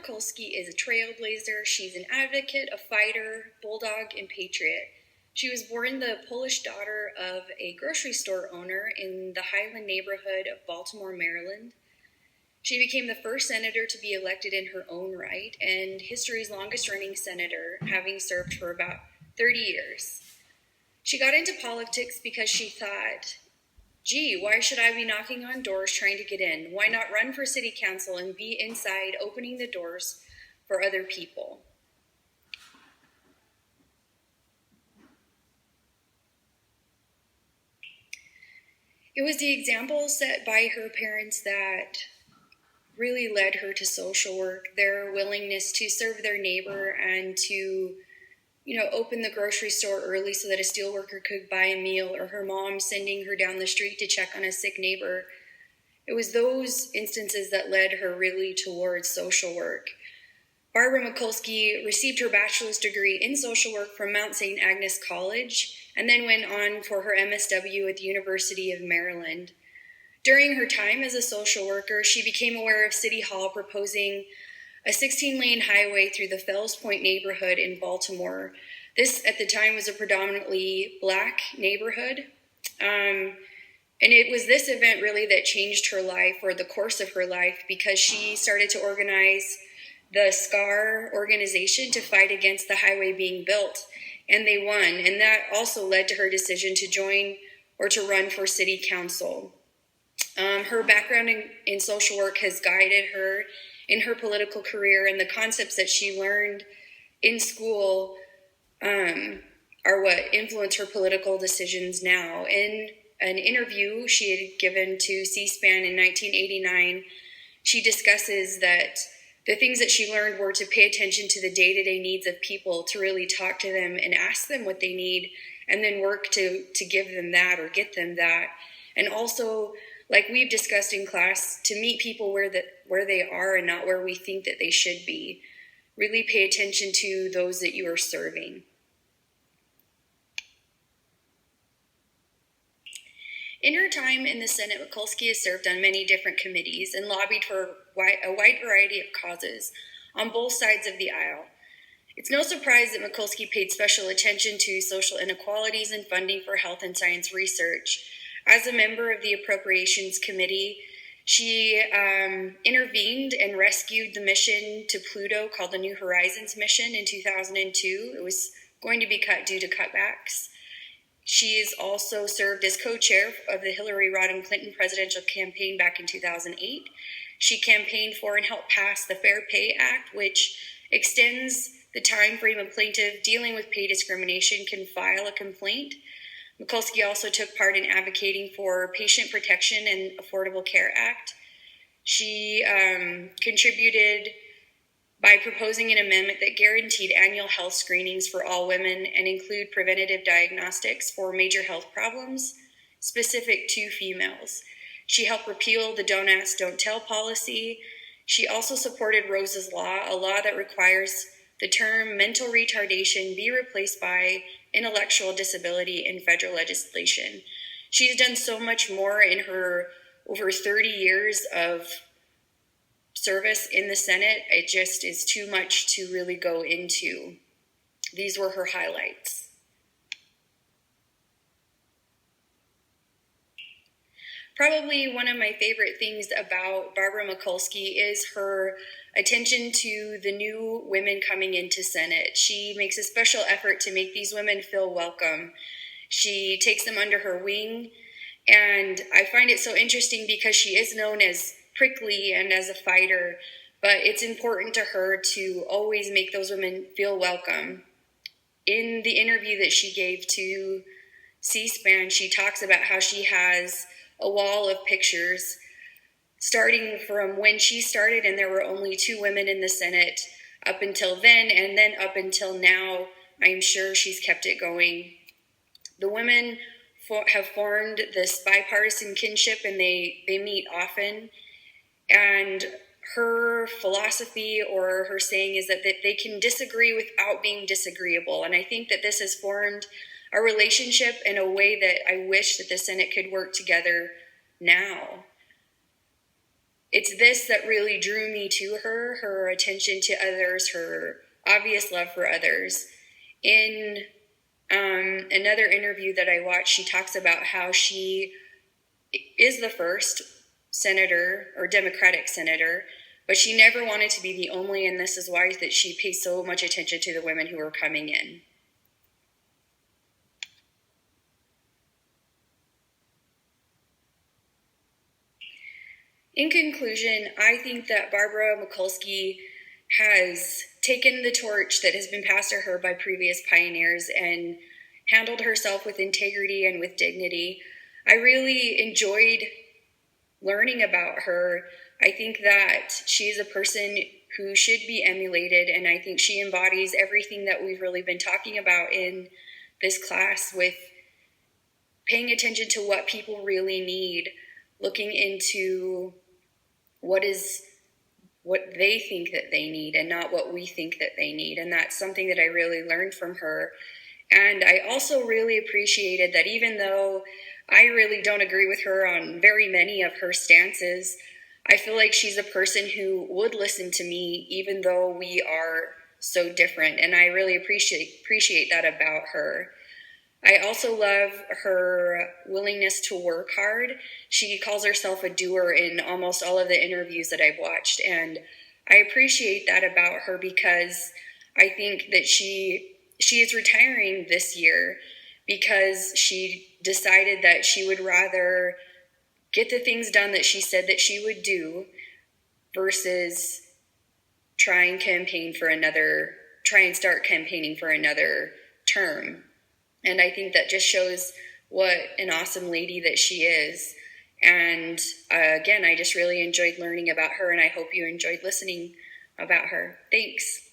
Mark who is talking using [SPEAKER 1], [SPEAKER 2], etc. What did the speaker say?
[SPEAKER 1] Mikulski is a trailblazer. She's an advocate, a fighter, bulldog, and patriot. She was born the Polish daughter of a grocery store owner in the Highland neighborhood of Baltimore, Maryland. She became the first senator to be elected in her own right, and history's longest-running senator, having served for about 30 years. She got into politics because she thought, gee, why should I be knocking on doors trying to get in? Why not run for city council and be inside opening the doors for other people? It was the example set by her parents that really led her to social work, their willingness to serve their neighbor and to, open the grocery store early so that a steelworker could buy a meal, or her mom sending her down the street to check on a sick neighbor. It was those instances that led her really towards social work. Barbara Mikulski received her bachelor's degree in social work from Mount St. Agnes College and then went on for her MSW at the University of Maryland. During her time as a social worker, she became aware of City Hall proposing a 16-lane highway through the Fells Point neighborhood in Baltimore. This, at the time, was a predominantly Black neighborhood. And it was this event really that changed her life, or the course of her life, because she started to organize the SCAR organization to fight against the highway being built, and they won. And that also led to her decision to join or to run for city council. Her background in social work has guided her in her political career, and the concepts that she learned in school are what influence her political decisions now. In an interview she had given to C-SPAN in 1989, she discusses that the things that she learned were to pay attention to the day-to-day needs of people, to really talk to them and ask them what they need, and then work to give them that or get them that. And also, like we've discussed in class, to meet people where they are and not where we think that they should be. Really pay attention to those that you are serving. In her time in the Senate, Mikulski has served on many different committees and lobbied for a wide variety of causes on both sides of the aisle. It's no surprise that Mikulski paid special attention to social inequalities and funding for health and science research. As a member of the Appropriations Committee, she intervened and rescued the mission to Pluto called the New Horizons mission in 2002. It was going to be cut due to cutbacks. She's also served as co-chair of the Hillary Rodham Clinton presidential campaign back in 2008. She campaigned for and helped pass the Fair Pay Act, which extends the time frame a plaintiff dealing with pay discrimination can file a complaint. Mikulski also took part in advocating for Patient Protection and Affordable Care Act. She contributed by proposing an amendment that guaranteed annual health screenings for all women and include preventative diagnostics for major health problems specific to females. She helped repeal the Don't Ask, Don't Tell policy. She also supported Rose's Law, a law that requires the term mental retardation be replaced by intellectual disability in federal legislation. She's done so much more in her over 30 years of service in the Senate. It just is too much to really go into. These were her highlights. Probably one of my favorite things about Barbara Mikulski is her attention to the new women coming into Senate. She makes a special effort to make these women feel welcome. She takes them under her wing, and I find it so interesting because she is known as prickly and as a fighter, but it's important to her to always make those women feel welcome. In the interview that she gave to C-SPAN, she talks about how she has a wall of pictures starting from when she started, and there were only 2 women in the Senate up until then, and then up until now. I'm sure she's kept it going. The women have formed this bipartisan kinship, and they meet often. And her philosophy or her saying is that they can disagree without being disagreeable. And I think that this has formed a relationship in a way that I wish that the Senate could work together now. it's this that really drew me to her, her attention to others, her obvious love for others. In another interview that I watched, she talks about how she is the first senator or Democratic senator, but she never wanted to be the only, and this is why that she pays so much attention to the women who are coming in. In conclusion, I think that Barbara Mikulski has taken the torch that has been passed to her by previous pioneers and handled herself with integrity and with dignity. I really enjoyed learning about her. I think that she's a person who should be emulated, and I think she embodies everything that we've really been talking about in this class, with paying attention to what people really need, looking into what they think that they need and not what we think that they need. And that's something that I really learned from her. And I also really appreciated that even though I really don't agree with her on very many of her stances, I feel like she's a person who would listen to me even though we are so different. And I really appreciate that about her. I also love her willingness to work hard. She calls herself a doer in almost all of the interviews that I've watched. And I appreciate that about her, because I think that she is retiring this year because she decided that she would rather get the things done that she said that she would do versus try and start campaigning for another term. And I think that just shows what an awesome lady that she is. And again, I just really enjoyed learning about her, and I hope you enjoyed listening about her. Thanks.